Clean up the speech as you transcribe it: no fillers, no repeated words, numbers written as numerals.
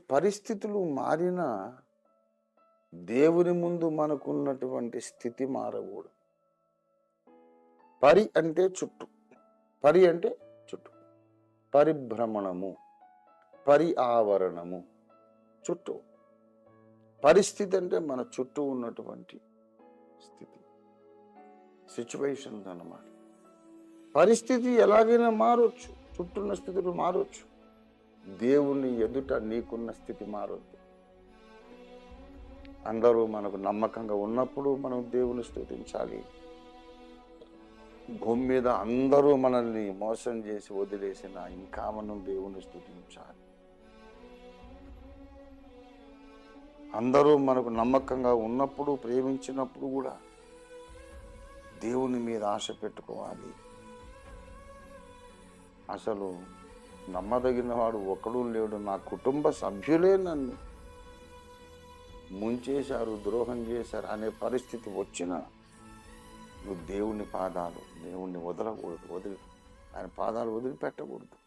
పరిస్థితులు మారినా దేవుని ముందు మనకున్నటువంటి స్థితి మారకూడదు. పరి అంటే చుట్టూ, పరి అంటే చుట్టూ, పరిభ్రమణము, పరి ఆవరణము, చుట్టూ. పరిస్థితి అంటే మన చుట్టూ ఉన్నటువంటి స్థితి, సిచ్యువేషన్స్ అన్నమాట. పరిస్థితి ఎలాగైనా మారొచ్చు, చుట్టూ ఉన్న స్థితులు మారొచ్చు. దేవుని ఎదుట నీకున్న స్థితి మారొద్దు. అందరూ మనకు నమ్మకంగా ఉన్నప్పుడు మనం దేవుని స్తుతించాలి. భూమి మీద అందరూ మనల్ని మోసం చేసి వదిలేసిన ఇంకా మనం దేవుని స్తుతించాలి. అందరూ మనకు నమ్మకంగా ఉన్నప్పుడు, ప్రేమించినప్పుడు కూడా దేవుని మీద ఆశ పెట్టుకోవాలి. అసలు నమ్మదగిన వాడు ఒకడు లేడు, నా కుటుంబ సభ్యులే నన్ను ముంచేశారు, ద్రోహం చేశారు అనే పరిస్థితి వచ్చినా నువ్వు దేవుని పాదాలు, దేవుణ్ణి వదలకూడదు, ఆయన పాదాలు వదిలిపెట్టకూడదు.